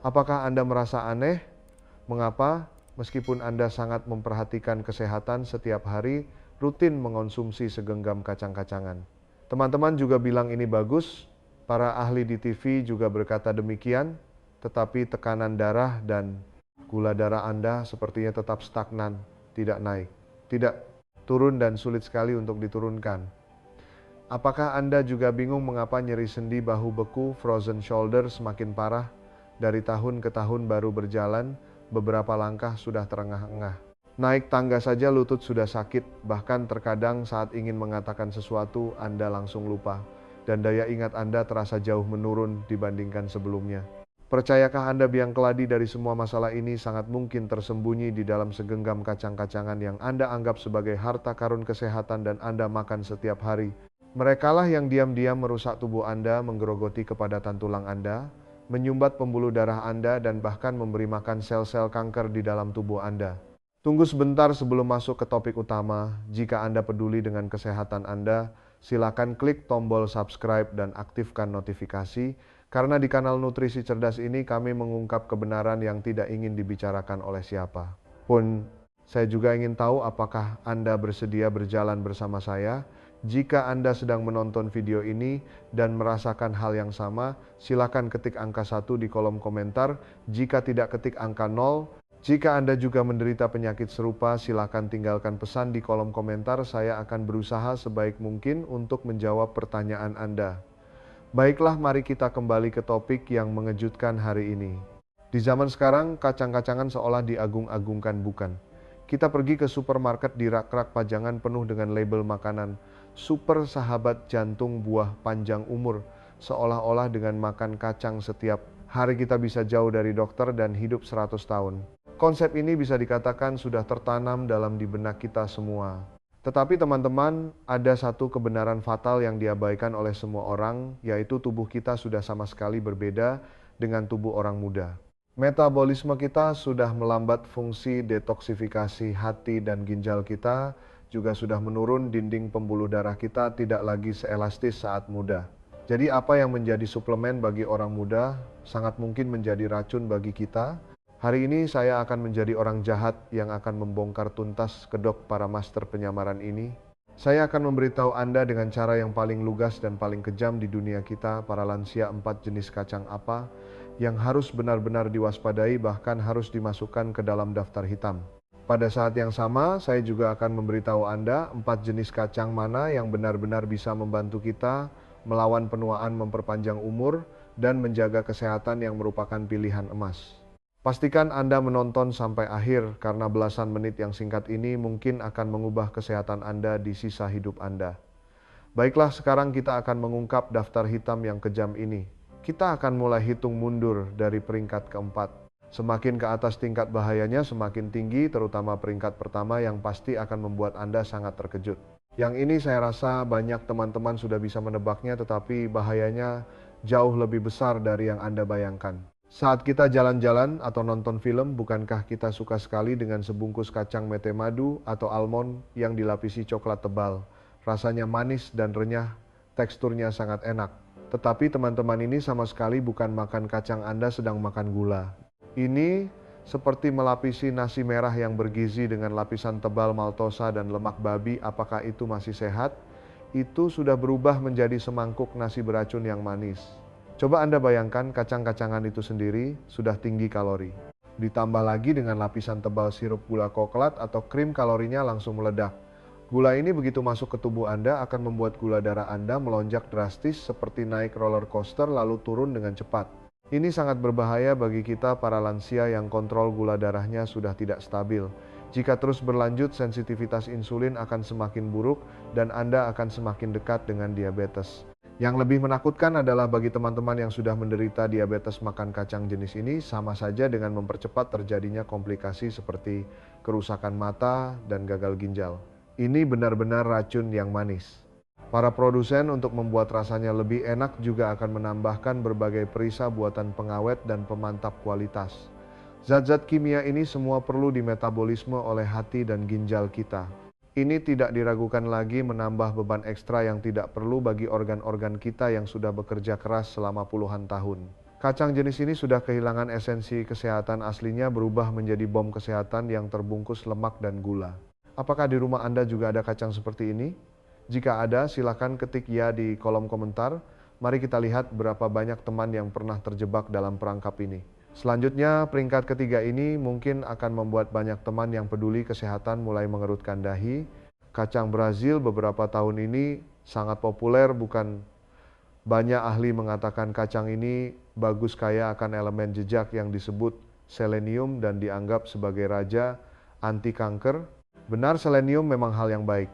Apakah Anda merasa aneh? Mengapa, meskipun Anda sangat memperhatikan kesehatan setiap hari, rutin mengonsumsi segenggam kacang-kacangan? Teman-teman juga bilang ini bagus, para ahli di TV juga berkata demikian, tetapi tekanan darah dan gula darah Anda sepertinya tetap stagnan, tidak naik, tidak turun dan sulit sekali untuk diturunkan. Apakah Anda juga bingung mengapa nyeri sendi bahu beku, frozen shoulder semakin parah? Dari tahun ke tahun baru berjalan, beberapa langkah sudah terengah-engah. Naik tangga saja lutut sudah sakit, bahkan terkadang saat ingin mengatakan sesuatu, Anda langsung lupa. Dan daya ingat Anda terasa jauh menurun dibandingkan sebelumnya. Percayakah Anda biang keladi dari semua masalah ini sangat mungkin tersembunyi di dalam segenggam kacang-kacangan yang Anda anggap sebagai harta karun kesehatan dan Anda makan setiap hari? Merekalah yang diam-diam merusak tubuh Anda, menggerogoti kepadatan tulang Anda, menyumbat pembuluh darah Anda, dan bahkan memberi makan sel-sel kanker di dalam tubuh Anda. Tunggu sebentar sebelum masuk ke topik utama. Jika Anda peduli dengan kesehatan Anda, silakan klik tombol subscribe dan aktifkan notifikasi, karena di kanal Nutrisi Cerdas ini kami mengungkap kebenaran yang tidak ingin dibicarakan oleh siapa pun. Saya juga ingin tahu apakah Anda bersedia berjalan bersama saya. Jika Anda sedang menonton video ini dan merasakan hal yang sama, silakan ketik angka 1 di kolom komentar. Jika tidak, ketik angka 0. Jika Anda juga menderita penyakit serupa, silakan tinggalkan pesan di kolom komentar. Saya akan berusaha sebaik mungkin untuk menjawab pertanyaan Anda. Baiklah, mari kita kembali ke topik yang mengejutkan hari ini. Di zaman sekarang, kacang-kacangan seolah diagung-agungkan, bukan? Kita pergi ke supermarket, di rak-rak pajangan penuh dengan label makanan. Super sahabat jantung, buah panjang umur. Seolah-olah dengan makan kacang setiap hari kita bisa jauh dari dokter dan hidup 100 tahun. Konsep ini bisa dikatakan sudah tertanam dalam di benak kita semua. Tetapi teman-teman, ada satu kebenaran fatal yang diabaikan oleh semua orang, yaitu tubuh kita sudah sama sekali berbeda dengan tubuh orang muda. Metabolisme kita sudah melambat, fungsi detoksifikasi hati dan ginjal kita juga sudah menurun, dinding pembuluh darah kita tidak lagi seelastis saat muda. Jadi apa yang menjadi suplemen bagi orang muda sangat mungkin menjadi racun bagi kita. Hari ini saya akan menjadi orang jahat yang akan membongkar tuntas kedok para master penyamaran ini. Saya akan memberitahu Anda dengan cara yang paling lugas dan paling kejam di dunia kita, para lansia, 4 jenis kacang apa yang harus benar-benar diwaspadai, bahkan harus dimasukkan ke dalam daftar hitam. Pada saat yang sama, saya juga akan memberitahu Anda 4 jenis kacang mana yang benar-benar bisa membantu kita melawan penuaan, memperpanjang umur, dan menjaga kesehatan yang merupakan pilihan emas. Pastikan Anda menonton sampai akhir, karena belasan menit yang singkat ini mungkin akan mengubah kesehatan Anda di sisa hidup Anda. Baiklah, sekarang kita akan mengungkap daftar hitam yang kejam ini. Kita akan mulai hitung mundur dari peringkat keempat. Semakin ke atas tingkat bahayanya semakin tinggi, terutama peringkat pertama yang pasti akan membuat Anda sangat terkejut. Yang ini saya rasa banyak teman-teman sudah bisa menebaknya, tetapi bahayanya jauh lebih besar dari yang Anda bayangkan. Saat kita jalan-jalan atau nonton film, bukankah kita suka sekali dengan sebungkus kacang mete madu atau almond yang dilapisi coklat tebal? Rasanya manis dan renyah, teksturnya sangat enak. Tetapi teman-teman, ini sama sekali bukan makan kacang, Anda sedang makan gula. Ini seperti melapisi nasi merah yang bergizi dengan lapisan tebal maltosa dan lemak babi. Apakah itu masih sehat? Itu sudah berubah menjadi semangkuk nasi beracun yang manis. Coba Anda bayangkan, kacang-kacangan itu sendiri sudah tinggi kalori. Ditambah lagi dengan lapisan tebal sirup gula koklat atau krim, kalorinya langsung meledak. Gula ini begitu masuk ke tubuh Anda akan membuat gula darah Anda melonjak drastis seperti naik roller coaster lalu turun dengan cepat. Ini sangat berbahaya bagi kita para lansia yang kontrol gula darahnya sudah tidak stabil. Jika terus berlanjut, sensitivitas insulin akan semakin buruk dan Anda akan semakin dekat dengan diabetes. Yang lebih menakutkan adalah bagi teman-teman yang sudah menderita diabetes, makan kacang jenis ini sama saja dengan mempercepat terjadinya komplikasi seperti kerusakan mata dan gagal ginjal. Ini benar-benar racun yang manis. Para produsen untuk membuat rasanya lebih enak juga akan menambahkan berbagai perisa buatan pengawet dan pemantap kualitas. Zat-zat kimia ini semua perlu di metabolisme oleh hati dan ginjal kita. Ini tidak diragukan lagi menambah beban ekstra yang tidak perlu bagi organ-organ kita yang sudah bekerja keras selama puluhan tahun. Kacang jenis ini sudah kehilangan esensi kesehatan aslinya, berubah menjadi bom kesehatan yang terbungkus lemak dan gula. Apakah di rumah Anda juga ada kacang seperti ini? Jika ada, silakan ketik ya di kolom komentar. Mari kita lihat berapa banyak teman yang pernah terjebak dalam perangkap ini. Selanjutnya, peringkat ketiga ini mungkin akan membuat banyak teman yang peduli kesehatan mulai mengerutkan dahi. Kacang Brazil beberapa tahun ini sangat populer, bukan? Banyak ahli mengatakan kacang ini bagus, kaya akan elemen jejak yang disebut selenium dan dianggap sebagai raja anti kanker. Benar, selenium memang hal yang baik.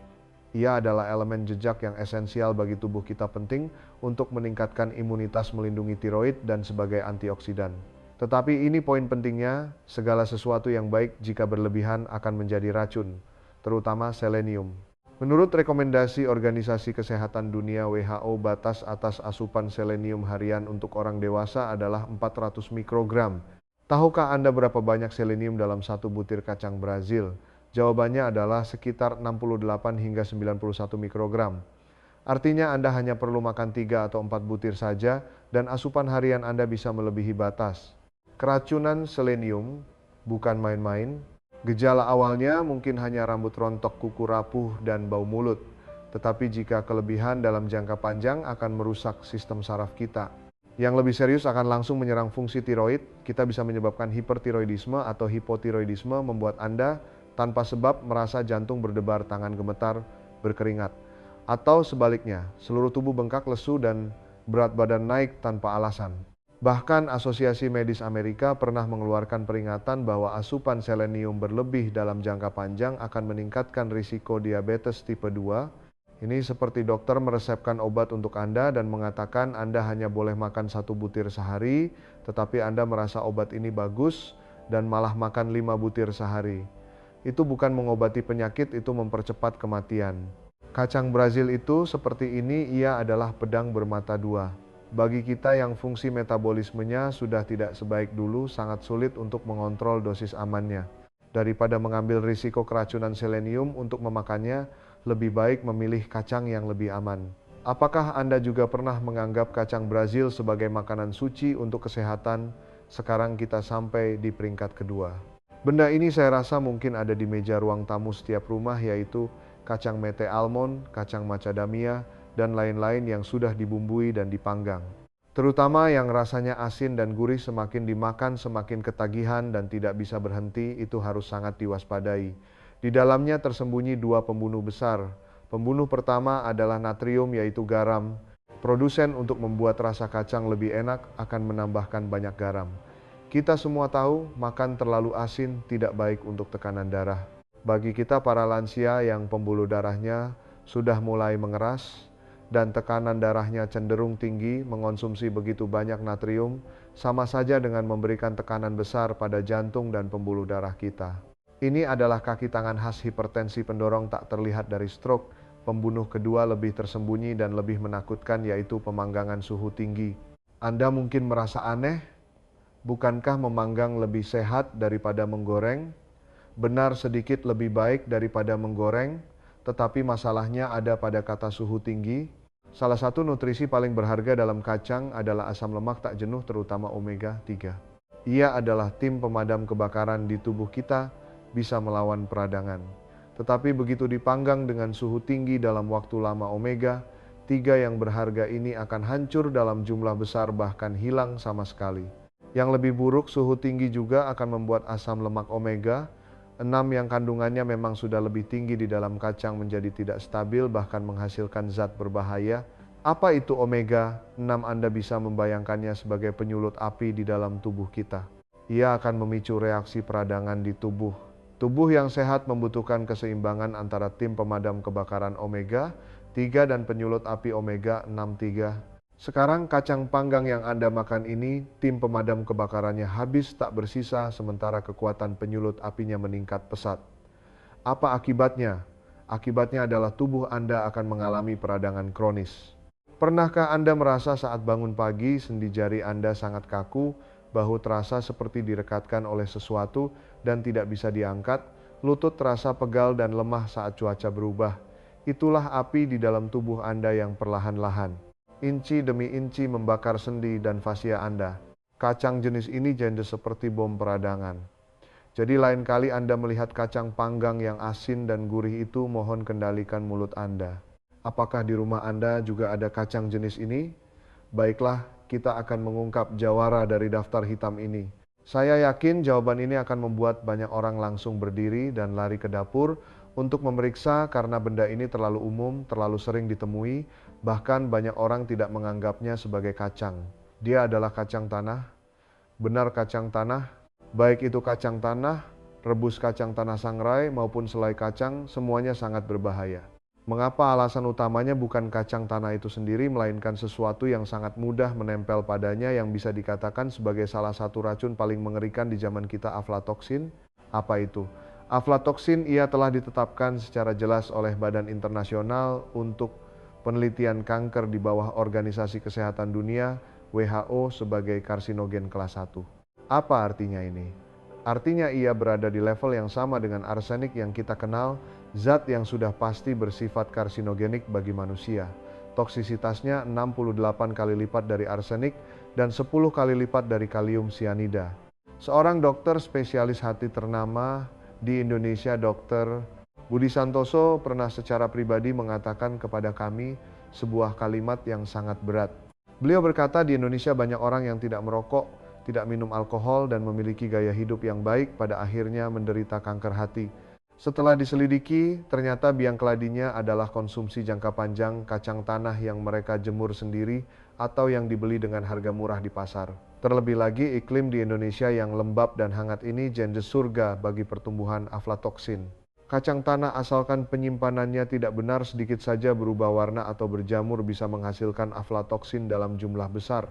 Ia adalah elemen jejak yang esensial bagi tubuh kita, penting untuk meningkatkan imunitas, melindungi tiroid, dan sebagai antioksidan. Tetapi ini poin pentingnya, segala sesuatu yang baik jika berlebihan akan menjadi racun, terutama selenium. Menurut rekomendasi Organisasi Kesehatan Dunia WHO, batas atas asupan selenium harian untuk orang dewasa adalah 400 mikrogram. Tahukah Anda berapa banyak selenium dalam satu butir kacang Brazil? Jawabannya adalah sekitar 68 hingga 91 mikrogram. Artinya Anda hanya perlu makan 3 atau 4 butir saja dan asupan harian Anda bisa melebihi batas. Keracunan selenium bukan main-main. Gejala awalnya mungkin hanya rambut rontok, kuku rapuh, dan bau mulut. Tetapi jika kelebihan dalam jangka panjang akan merusak sistem saraf kita. Yang lebih serius akan langsung menyerang fungsi tiroid. Kita bisa menyebabkan hipertiroidisme atau hipotiroidisme, membuat Anda tanpa sebab merasa jantung berdebar, tangan gemetar, berkeringat. Atau sebaliknya, seluruh tubuh bengkak, lesu, dan berat badan naik tanpa alasan. Bahkan Asosiasi Medis Amerika pernah mengeluarkan peringatan bahwa asupan selenium berlebih dalam jangka panjang akan meningkatkan risiko diabetes tipe 2. Ini seperti dokter meresepkan obat untuk Anda dan mengatakan Anda hanya boleh makan 1 butir sehari, tetapi Anda merasa obat ini bagus dan malah makan 5 butir sehari. Itu bukan mengobati penyakit, itu mempercepat kematian. Kacang Brazil itu seperti ini, ia adalah pedang bermata dua. Bagi kita yang fungsi metabolismenya sudah tidak sebaik dulu, sangat sulit untuk mengontrol dosis amannya. Daripada mengambil risiko keracunan selenium untuk memakannya, lebih baik memilih kacang yang lebih aman. Apakah Anda juga pernah menganggap kacang Brazil sebagai makanan suci untuk kesehatan? Sekarang kita sampai di peringkat kedua. Benda ini saya rasa mungkin ada di meja ruang tamu setiap rumah, yaitu kacang mete almond, kacang macadamia, dan lain-lain yang sudah dibumbui dan dipanggang. Terutama yang rasanya asin dan gurih, semakin dimakan semakin ketagihan dan tidak bisa berhenti, itu harus sangat diwaspadai. Di dalamnya tersembunyi 2 pembunuh besar. Pembunuh pertama adalah natrium, yaitu garam. Produsen untuk membuat rasa kacang lebih enak akan menambahkan banyak garam. Kita semua tahu makan terlalu asin tidak baik untuk tekanan darah. Bagi kita para lansia yang pembuluh darahnya sudah mulai mengeras dan tekanan darahnya cenderung tinggi, mengonsumsi begitu banyak natrium sama saja dengan memberikan tekanan besar pada jantung dan pembuluh darah kita. Ini adalah kaki tangan khas hipertensi pendorong tak terlihat dari stroke. Pembunuh kedua lebih tersembunyi dan lebih menakutkan, yaitu pemanggangan suhu tinggi. Anda mungkin merasa aneh. Bukankah memanggang lebih sehat daripada menggoreng? Benar, sedikit lebih baik daripada menggoreng, tetapi masalahnya ada pada kata suhu tinggi. Salah satu nutrisi paling berharga dalam kacang adalah asam lemak tak jenuh, terutama omega 3. Ia adalah tim pemadam kebakaran di tubuh kita, bisa melawan peradangan. Tetapi begitu dipanggang dengan suhu tinggi dalam waktu lama, omega 3 yang berharga ini akan hancur dalam jumlah besar, bahkan hilang sama sekali. Yang lebih buruk, suhu tinggi juga akan membuat asam lemak omega 6 yang kandungannya memang sudah lebih tinggi di dalam kacang menjadi tidak stabil, bahkan menghasilkan zat berbahaya. Apa itu omega 6? Anda bisa membayangkannya sebagai penyulut api di dalam tubuh kita. Ia akan memicu reaksi peradangan di tubuh. Tubuh yang sehat membutuhkan keseimbangan antara tim pemadam kebakaran omega 3 dan penyulut api omega 6-3. Sekarang kacang panggang yang Anda makan ini, tim pemadam kebakarannya habis tak bersisa, sementara kekuatan penyulut apinya meningkat pesat. Apa akibatnya? Akibatnya adalah tubuh Anda akan mengalami peradangan kronis. Pernahkah Anda merasa saat bangun pagi, sendi jari Anda sangat kaku, bahu terasa seperti direkatkan oleh sesuatu dan tidak bisa diangkat, lutut terasa pegal dan lemah saat cuaca berubah? Itulah api di dalam tubuh Anda yang perlahan-lahan, inci demi inci membakar sendi dan fascia Anda. Kacang jenis ini janda seperti bom peradangan. Jadi lain kali Anda melihat kacang panggang yang asin dan gurih itu, mohon kendalikan mulut Anda. Apakah di rumah Anda juga ada kacang jenis ini? Baiklah, kita akan mengungkap jawara dari daftar hitam ini. Saya yakin jawaban ini akan membuat banyak orang langsung berdiri dan lari ke dapur untuk memeriksa karena benda ini terlalu umum, terlalu sering ditemui, bahkan banyak orang tidak menganggapnya sebagai kacang. Dia adalah kacang tanah. Benar kacang tanah, baik itu kacang tanah, rebus kacang tanah sangrai maupun selai kacang, semuanya sangat berbahaya. Mengapa? Alasan utamanya bukan kacang tanah itu sendiri, melainkan sesuatu yang sangat mudah menempel padanya yang bisa dikatakan sebagai salah satu racun paling mengerikan di zaman kita, aflatoksin. Apa itu? Aflatoksin ia telah ditetapkan secara jelas oleh Badan Internasional untuk Penelitian Kanker di bawah Organisasi Kesehatan Dunia WHO sebagai karsinogen kelas 1. Apa artinya ini? Artinya ia berada di level yang sama dengan arsenik yang kita kenal, zat yang sudah pasti bersifat karsinogenik bagi manusia. Toksisitasnya 68 kali lipat dari arsenik dan 10 kali lipat dari kalium sianida. Seorang dokter spesialis hati ternama di Indonesia, Dr. Budi Santoso, pernah secara pribadi mengatakan kepada kami sebuah kalimat yang sangat berat. Beliau berkata, di Indonesia banyak orang yang tidak merokok, tidak minum alkohol, dan memiliki gaya hidup yang baik, pada akhirnya menderita kanker hati. Setelah diselidiki, ternyata biang keladinya adalah konsumsi jangka panjang kacang tanah yang mereka jemur sendiri atau yang dibeli dengan harga murah di pasar. Terlebih lagi, iklim di Indonesia yang lembab dan hangat ini janda surga bagi pertumbuhan aflatoksin. Kacang tanah asalkan penyimpanannya tidak benar, sedikit saja berubah warna atau berjamur bisa menghasilkan aflatoksin dalam jumlah besar.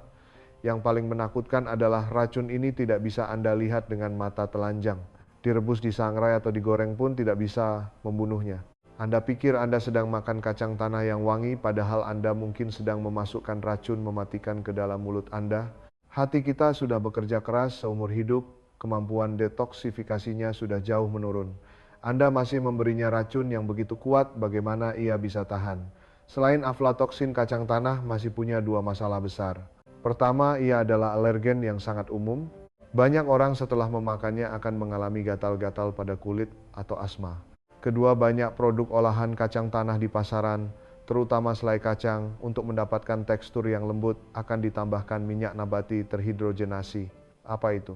Yang paling menakutkan adalah racun ini tidak bisa Anda lihat dengan mata telanjang. Direbus, disangrai, atau digoreng pun tidak bisa membunuhnya. Anda pikir Anda sedang makan kacang tanah yang wangi, padahal Anda mungkin sedang memasukkan racun mematikan ke dalam mulut Anda. Hati kita sudah bekerja keras seumur hidup, kemampuan detoksifikasinya sudah jauh menurun. Anda masih memberinya racun yang begitu kuat, bagaimana ia bisa tahan? Selain aflatoksin, kacang tanah masih punya dua masalah besar. Pertama, ia adalah alergen yang sangat umum. Banyak orang setelah memakannya akan mengalami gatal-gatal pada kulit atau asma. Kedua, banyak produk olahan kacang tanah di pasaran, terutama selai kacang, untuk mendapatkan tekstur yang lembut akan ditambahkan minyak nabati terhidrogenasi. Apa itu?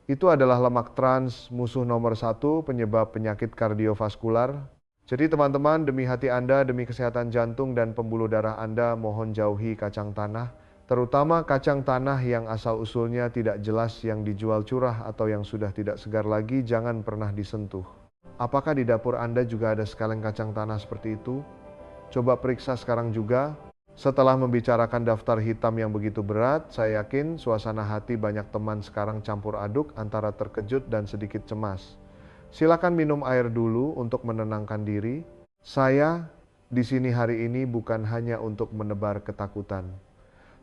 Itu adalah lemak trans, musuh nomor 1 penyebab penyakit kardiovaskular. Jadi teman-teman, demi hati Anda, demi kesehatan jantung dan pembuluh darah Anda, mohon jauhi kacang tanah. Terutama kacang tanah yang asal-usulnya tidak jelas, yang dijual curah atau yang sudah tidak segar lagi, jangan pernah disentuh. Apakah di dapur Anda juga ada sekaleng kacang tanah seperti itu? Coba periksa sekarang juga. Setelah membicarakan daftar hitam yang begitu berat, saya yakin suasana hati banyak teman sekarang campur aduk antara terkejut dan sedikit cemas. Silakan minum air dulu untuk menenangkan diri. Saya di sini hari ini bukan hanya untuk menebar ketakutan.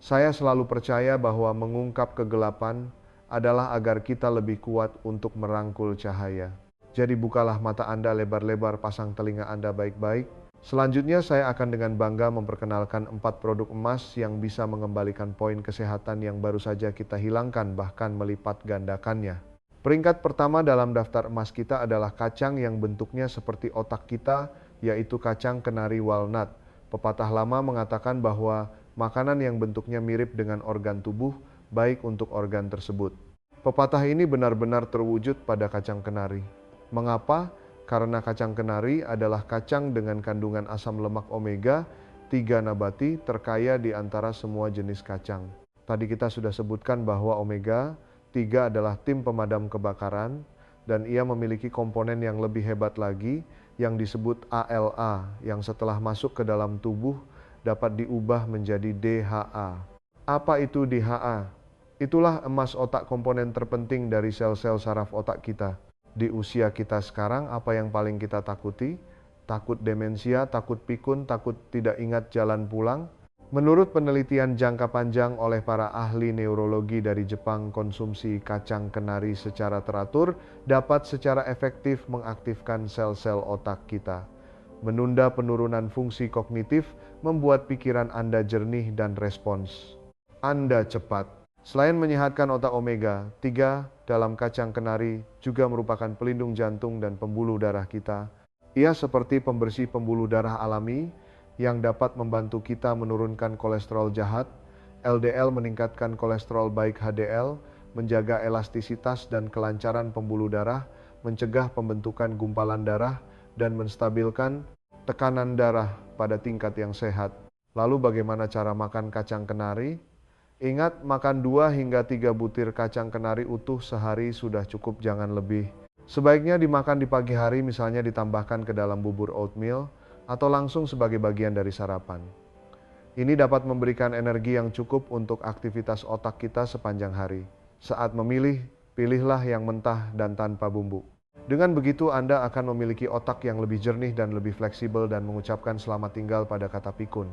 Saya selalu percaya bahwa mengungkap kegelapan adalah agar kita lebih kuat untuk merangkul cahaya. Jadi bukalah mata Anda lebar-lebar, pasang telinga Anda baik-baik. Selanjutnya saya akan dengan bangga memperkenalkan 4 produk emas yang bisa mengembalikan poin kesehatan yang baru saja kita hilangkan, bahkan melipat gandakannya. Peringkat pertama dalam daftar emas kita adalah kacang yang bentuknya seperti otak kita, yaitu kacang kenari walnut. Pepatah lama mengatakan bahwa makanan yang bentuknya mirip dengan organ tubuh baik untuk organ tersebut. Pepatah ini benar-benar terwujud pada kacang kenari. Mengapa? Karena kacang kenari adalah kacang dengan kandungan asam lemak omega 3 nabati terkaya di antara semua jenis kacang. Tadi kita sudah sebutkan bahwa omega 3 adalah tim pemadam kebakaran dan ia memiliki komponen yang lebih hebat lagi yang disebut ALA yang setelah masuk ke dalam tubuh dapat diubah menjadi DHA. Apa itu DHA? Itulah emas otak, komponen terpenting dari sel-sel saraf otak kita. Di usia kita sekarang, apa yang paling kita takuti? Takut demensia, takut pikun, takut tidak ingat jalan pulang? Menurut penelitian jangka panjang oleh para ahli neurologi dari Jepang, konsumsi kacang kenari secara teratur dapat secara efektif mengaktifkan sel-sel otak kita. Menunda penurunan fungsi kognitif, membuat pikiran Anda jernih dan respons Anda cepat. Selain menyehatkan otak omega 3 dalam kacang kenari juga merupakan pelindung jantung dan pembuluh darah kita. Ia seperti pembersih pembuluh darah alami yang dapat membantu kita menurunkan kolesterol jahat, LDL meningkatkan kolesterol baik HDL, menjaga elastisitas dan kelancaran pembuluh darah, mencegah pembentukan gumpalan darah, dan menstabilkan tekanan darah pada tingkat yang sehat. Lalu bagaimana cara makan kacang kenari? Ingat, makan 2 hingga 3 butir kacang kenari utuh sehari sudah cukup, jangan lebih. Sebaiknya dimakan di pagi hari, misalnya ditambahkan ke dalam bubur oatmeal atau langsung sebagai bagian dari sarapan. Ini dapat memberikan energi yang cukup untuk aktivitas otak kita sepanjang hari. Saat memilih, pilihlah yang mentah dan tanpa bumbu. Dengan begitu, Anda akan memiliki otak yang lebih jernih dan lebih fleksibel dan mengucapkan selamat tinggal pada kata pikun.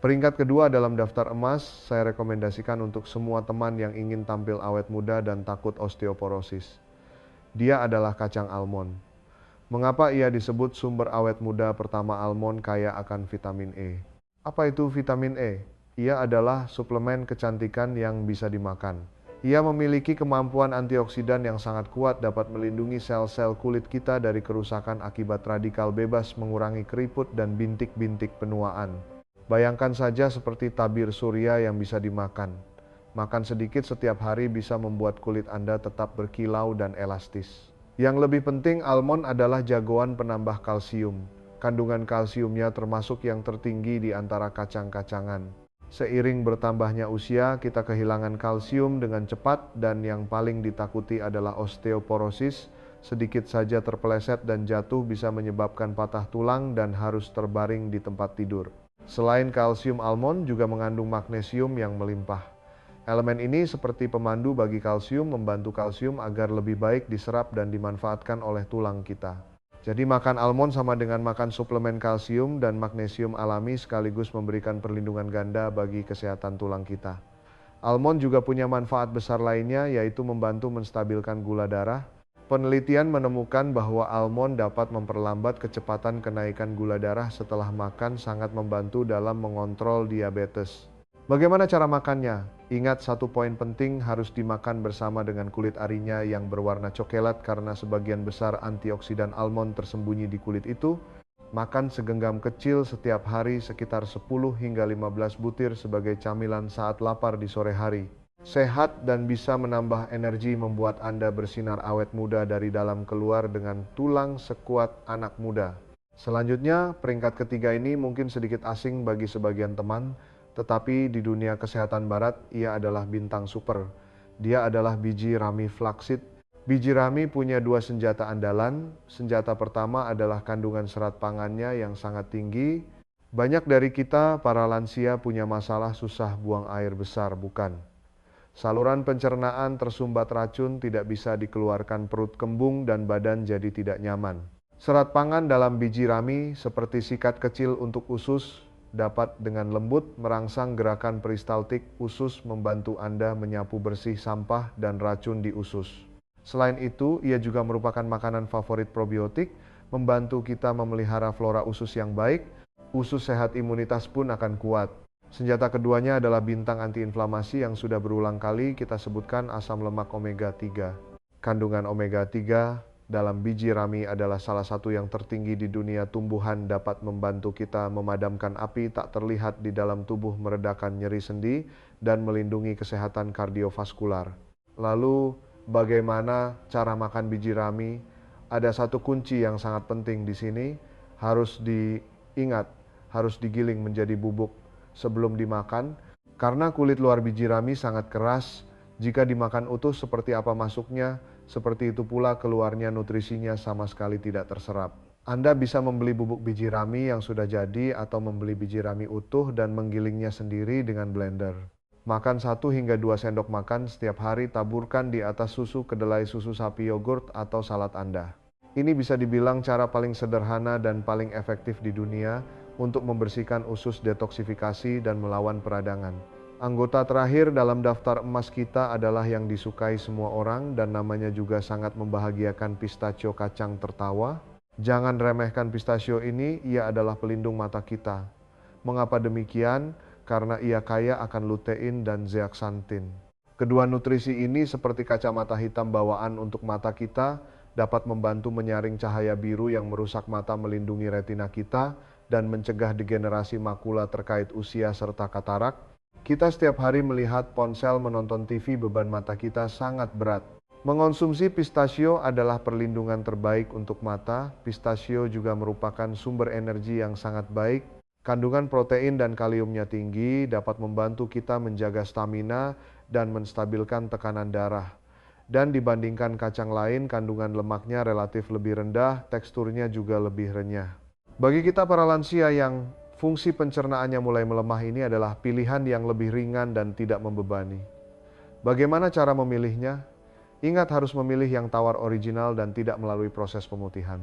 Peringkat kedua dalam daftar emas, saya rekomendasikan untuk semua teman yang ingin tampil awet muda dan takut osteoporosis. Dia adalah kacang almond. Mengapa ia disebut sumber awet muda pertama? Almond kaya akan vitamin E. Apa itu vitamin E? Ia adalah suplemen kecantikan yang bisa dimakan. Ia memiliki kemampuan antioksidan yang sangat kuat, dapat melindungi sel-sel kulit kita dari kerusakan akibat radikal bebas, mengurangi keriput dan bintik-bintik penuaan. Bayangkan saja seperti tabir surya yang bisa dimakan. Makan sedikit setiap hari bisa membuat kulit Anda tetap berkilau dan elastis. Yang lebih penting, almond adalah jagoan penambah kalsium. Kandungan kalsiumnya termasuk yang tertinggi di antara kacang-kacangan. Seiring bertambahnya usia, kita kehilangan kalsium dengan cepat dan yang paling ditakuti adalah osteoporosis. Sedikit saja terpeleset dan jatuh bisa menyebabkan patah tulang dan harus terbaring di tempat tidur. Selain kalsium, almond juga mengandung magnesium yang melimpah. Elemen ini seperti pemandu bagi kalsium, membantu kalsium agar lebih baik diserap dan dimanfaatkan oleh tulang kita. Jadi makan almond sama dengan makan suplemen kalsium dan magnesium alami, sekaligus memberikan perlindungan ganda bagi kesehatan tulang kita. Almond juga punya manfaat besar lainnya, yaitu membantu menstabilkan gula darah. Penelitian menemukan bahwa almond dapat memperlambat kecepatan kenaikan gula darah setelah makan, sangat membantu dalam mengontrol diabetes. Bagaimana cara makannya? Ingat, satu poin penting, harus dimakan bersama dengan kulit arinya yang berwarna coklat karena sebagian besar antioksidan almond tersembunyi di kulit itu. Makan segenggam kecil setiap hari, sekitar 10 hingga 15 butir sebagai camilan saat lapar di sore hari. Sehat dan bisa menambah energi, membuat Anda bersinar awet muda dari dalam keluar dengan tulang sekuat anak muda. Selanjutnya, peringkat ketiga ini mungkin sedikit asing bagi sebagian teman, tetapi di dunia kesehatan barat, ia adalah bintang super. Dia adalah biji rami flaxseed. Biji rami punya 2 senjata andalan. Senjata pertama adalah kandungan serat pangannya yang sangat tinggi. Banyak dari kita, para lansia, punya masalah susah buang air besar, bukan? Saluran pencernaan tersumbat racun, tidak bisa dikeluarkan, perut kembung dan badan jadi tidak nyaman. Serat pangan dalam biji rami seperti sikat kecil untuk usus, dapat dengan lembut merangsang gerakan peristaltik usus, membantu Anda menyapu bersih sampah dan racun di usus. Selain itu, ia juga merupakan makanan favorit probiotik, membantu kita memelihara flora usus yang baik. Usus sehat, imunitas pun akan kuat. Senjata keduanya adalah bintang antiinflamasi yang sudah berulang kali kita sebutkan, asam lemak omega 3. Kandungan omega 3 dalam biji rami adalah salah satu yang tertinggi di dunia tumbuhan, dapat membantu kita memadamkan api tak terlihat di dalam tubuh, meredakan nyeri sendi, dan melindungi kesehatan kardiovaskular. Lalu, bagaimana cara makan biji rami? Ada satu kunci yang sangat penting di sini, harus diingat, harus digiling menjadi bubuk sebelum dimakan, karena kulit luar biji rami sangat keras. Jika dimakan utuh, seperti apa masuknya, seperti itu pula keluarnya, nutrisinya sama sekali tidak terserap. Anda bisa membeli bubuk biji rami yang sudah jadi atau membeli biji rami utuh dan menggilingnya sendiri dengan blender. Makan 1 hingga 2 sendok makan setiap hari, taburkan di atas susu kedelai, susu sapi, yogurt, atau salad Anda. Ini bisa dibilang cara paling sederhana dan paling efektif di dunia untuk membersihkan usus, detoksifikasi, dan melawan peradangan. Anggota terakhir dalam daftar emas kita adalah yang disukai semua orang dan namanya juga sangat membahagiakan, pistachio, kacang tertawa. Jangan remehkan pistachio ini, ia adalah pelindung mata kita. Mengapa demikian? Karena ia kaya akan lutein dan zeaxanthin. Kedua nutrisi ini seperti kacamata hitam bawaan untuk mata kita, dapat membantu menyaring cahaya biru yang merusak mata, melindungi retina kita, dan mencegah degenerasi makula terkait usia serta katarak. Kita setiap hari melihat ponsel, menonton TV, beban mata kita sangat berat. Mengonsumsi pistachio adalah perlindungan terbaik untuk mata. Pistachio juga merupakan sumber energi yang sangat baik. Kandungan protein dan kaliumnya tinggi, dapat membantu kita menjaga stamina dan menstabilkan tekanan darah. Dan dibandingkan kacang lain, kandungan lemaknya relatif lebih rendah, teksturnya juga lebih renyah. Bagi kita para lansia yang fungsi pencernaannya mulai melemah, ini adalah pilihan yang lebih ringan dan tidak membebani. Bagaimana cara memilihnya? Ingat, harus memilih yang tawar original dan tidak melalui proses pemutihan.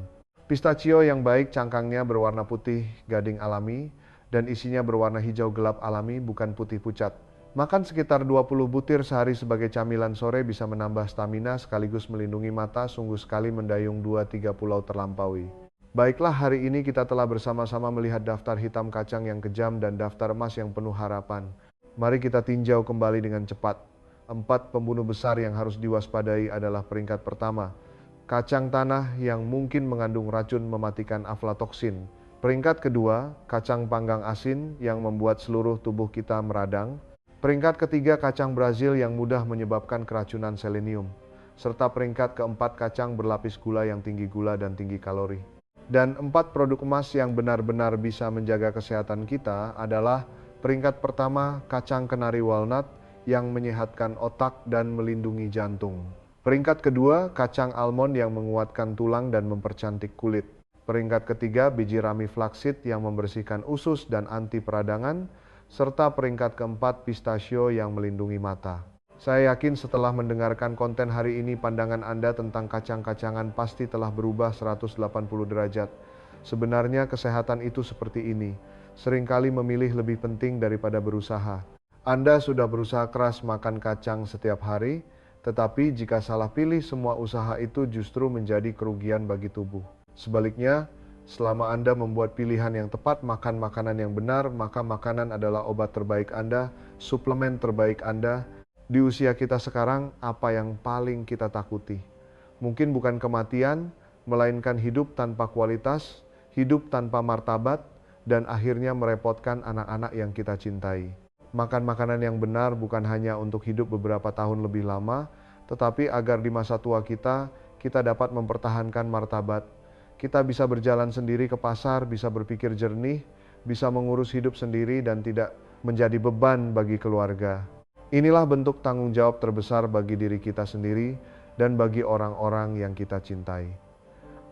Pistachio yang baik cangkangnya berwarna putih gading alami dan isinya berwarna hijau gelap alami, bukan putih pucat. Makan sekitar 20 butir sehari sebagai camilan sore bisa menambah stamina sekaligus melindungi mata, sungguh sekali mendayung 2-3 pulau terlampaui. Baiklah, hari ini kita telah bersama-sama melihat daftar hitam kacang yang kejam dan daftar emas yang penuh harapan. Mari kita tinjau kembali dengan cepat. 4 pembunuh besar yang harus diwaspadai adalah: peringkat pertama, kacang tanah yang mungkin mengandung racun mematikan aflatoksin. Peringkat kedua, kacang panggang asin yang membuat seluruh tubuh kita meradang. Peringkat ketiga, kacang Brazil yang mudah menyebabkan keracunan selenium. Serta peringkat keempat, kacang berlapis gula yang tinggi gula dan tinggi kalori. Dan 4 produk emas yang benar-benar bisa menjaga kesehatan kita adalah: peringkat pertama, kacang kenari walnut yang menyehatkan otak dan melindungi jantung. Peringkat kedua, kacang almond yang menguatkan tulang dan mempercantik kulit. Peringkat ketiga, biji rami flaxseed yang membersihkan usus dan anti peradangan. Serta peringkat keempat, pistachio yang melindungi mata. Saya yakin setelah mendengarkan konten hari ini, pandangan Anda tentang kacang-kacangan pasti telah berubah 180 derajat. Sebenarnya kesehatan itu seperti ini. Seringkali memilih lebih penting daripada berusaha. Anda sudah berusaha keras makan kacang setiap hari, tetapi jika salah pilih, semua usaha itu justru menjadi kerugian bagi tubuh. Sebaliknya, selama Anda membuat pilihan yang tepat, makan makanan yang benar, maka makanan adalah obat terbaik Anda, suplemen terbaik Anda. Di usia kita sekarang, apa yang paling kita takuti? Mungkin bukan kematian, melainkan hidup tanpa kualitas, hidup tanpa martabat, dan akhirnya merepotkan anak-anak yang kita cintai. Makan makanan yang benar bukan hanya untuk hidup beberapa tahun lebih lama, tetapi agar di masa tua kita dapat mempertahankan martabat. Kita bisa berjalan sendiri ke pasar, bisa berpikir jernih, bisa mengurus hidup sendiri dan tidak menjadi beban bagi keluarga. Inilah bentuk tanggung jawab terbesar bagi diri kita sendiri dan bagi orang-orang yang kita cintai.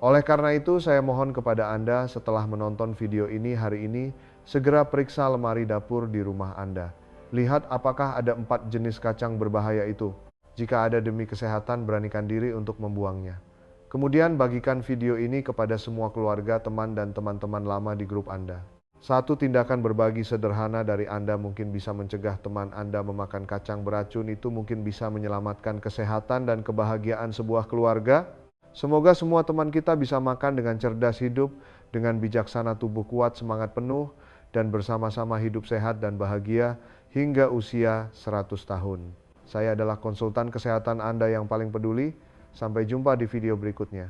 Oleh karena itu, saya mohon kepada Anda setelah menonton video ini hari ini, segera periksa lemari dapur di rumah Anda. Lihat apakah ada 4 jenis kacang berbahaya itu. Jika ada, demi kesehatan, beranikan diri untuk membuangnya. Kemudian bagikan video ini kepada semua keluarga, teman, dan teman-teman lama di grup Anda. Satu tindakan berbagi sederhana dari Anda mungkin bisa mencegah teman Anda memakan kacang beracun. Itu mungkin bisa menyelamatkan kesehatan dan kebahagiaan sebuah keluarga. Semoga semua teman kita bisa makan dengan cerdas, hidup dengan bijaksana, tubuh kuat, semangat penuh, dan bersama-sama hidup sehat dan bahagia hingga usia 100 tahun. Saya adalah konsultan kesehatan Anda yang paling peduli. Sampai jumpa di video berikutnya.